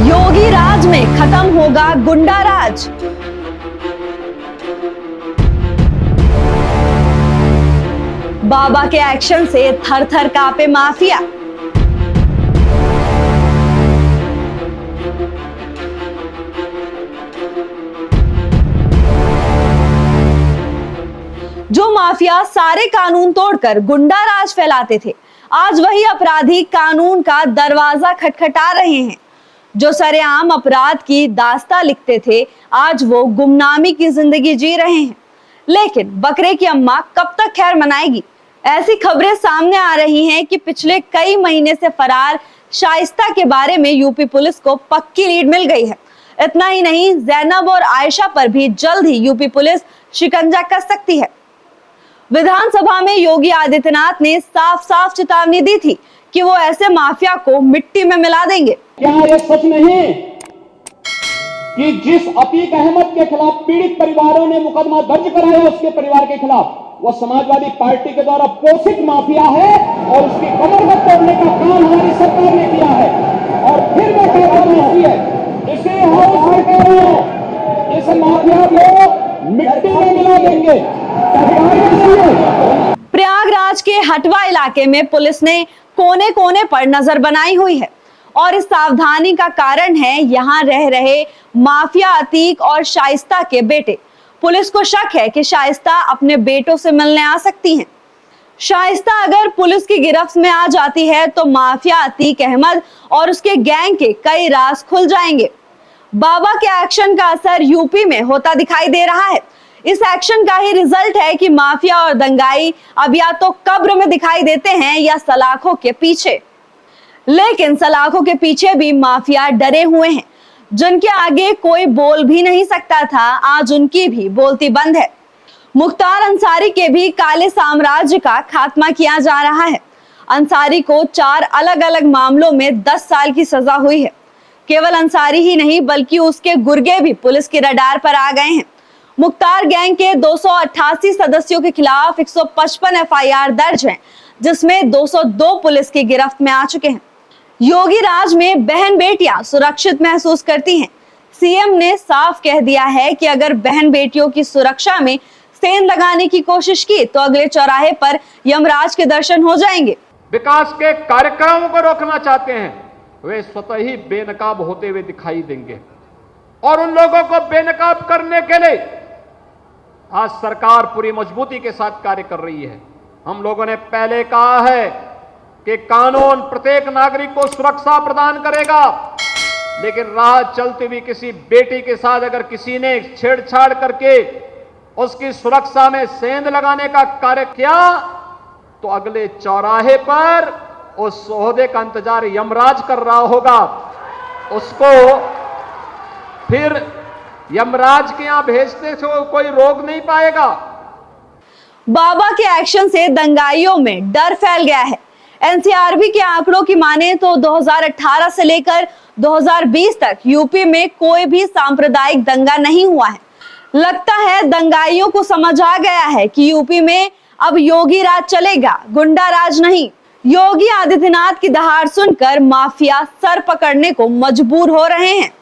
योगी राज में खत्म होगा गुंडा राज। बाबा के एक्शन से थर थर कांपे माफिया। जो माफिया सारे कानून तोड़कर गुंडा राज फैलाते थे, आज वही अपराधी कानून का दरवाजा खटखटा रहे हैं। जो सरेआम अपराध की दास्तां लिखते थे, आज वो गुमनामी की जिंदगी जी रहे हैं। लेकिन बकरे की अम्मा कब तक खैर मनाएगी? ऐसी खबरें सामने आ रही हैं कि पिछले कई महीने से फरार शाइस्ता के बारे में यूपी पुलिस को पक्की लीड मिल गई है। इतना ही नहीं, जैनब और आयशा पर भी जल्द ही यूपी पुलिस शिकंजा कस सकती है। विधानसभा में योगी आदित्यनाथ ने साफ साफ चेतावनी दी थी कि वो ऐसे माफिया को मिट्टी में मिला देंगे। क्या ये सच नहीं कि जिस अतीक अहमद के खिलाफ पीड़ित परिवारों ने मुकदमा दर्ज कराया, उसके परिवार के खिलाफ, वो समाजवादी पार्टी के द्वारा पोषित माफिया है और उसकी कमर को तोड़ने का काम हमारी सरकार ने किया है। और फिर मैं कहता हूं, इसे हाउस सरकारों इस माफिया को मिट्टी में मिला देंगे। प्रयागराज के हटवा इलाके में पुलिस ने कोने कोने पर नजर बनाई हुई है और इस सावधानी का कारण है यहाँ रह रहे माफिया अतीक और शाइस्ता के बेटे। पुलिस को शक है कि शाइस्ता अपने बेटों से मिलने आ सकती हैं। शाइस्ता अगर पुलिस की गिरफ्त में आ जाती है तो माफिया अतीक अहमद और उसके गैंग के कई राज खुल जाएंगे। बाबा के एक्शन का असर यूपी में होता दिखाई दे रहा है। इस एक्शन का ही रिजल्ट है कि माफिया और दंगाई अब या तो कब्र में दिखाई देते हैं या सलाखों के पीछे। लेकिन सलाखों के पीछे भी माफिया डरे हुए हैं। जिनके आगे कोई बोल भी नहीं सकता था, आज उनकी भी बोलती बंद है। मुख्तार अंसारी के भी काले साम्राज्य का खात्मा किया जा रहा है। अंसारी को 4 अलग अलग मामलों में 10 साल की सजा हुई है। केवल अंसारी ही नहीं बल्कि उसके गुर्गे भी पुलिस के रडार पर आ गए हैं। मुख्तार गैंग के 288 सदस्यों के खिलाफ 155 एफआईआर दर्ज हैं, जिसमें 202 पुलिस की गिरफ्त में आ चुके हैं। योगी राज में बहन बेटियां सुरक्षित महसूस करती हैं। सीएम ने साफ कह दिया है कि अगर बहन बेटियों की सुरक्षा में सेंध लगाने की कोशिश की तो अगले चौराहे पर यमराज के दर्शन हो जाएंगे। विकास के कार्यक्रमों को रोकना चाहते हैं, वे स्वतः ही बेनकाब होते हुए दिखाई देंगे। और उन लोगों को बेनकाब करने के लिए आज सरकार पूरी मजबूती के साथ कार्य कर रही है। हम लोगों ने पहले कहा है कि कानून प्रत्येक नागरिक को सुरक्षा प्रदान करेगा, लेकिन राह चलती हुई किसी बेटी के साथ अगर किसी ने छेड़छाड़ करके उसकी सुरक्षा में सेंध लगाने का कार्य किया तो अगले चौराहे पर उस ओहदे का इंतजार यमराज कर रहा होगा। उसको फिर यमराज के यहां भेजने से कोई रोक नहीं पाएगा। बाबा के एक्शन से दंगाइयों में डर फैल गया है। एनसीआरबी के आंकड़ों की माने तो 2018 से लेकर 2020 तक यूपी में कोई भी सांप्रदायिक दंगा नहीं हुआ है। लगता है दंगाइयों को समझ आ गया है कि यूपी में अब योगी राज चलेगा, गुंडा राज नहीं। योगी आदित्यनाथ की दहाड़ सुनकर माफिया सर पकड़ने को मजबूर हो रहे हैं।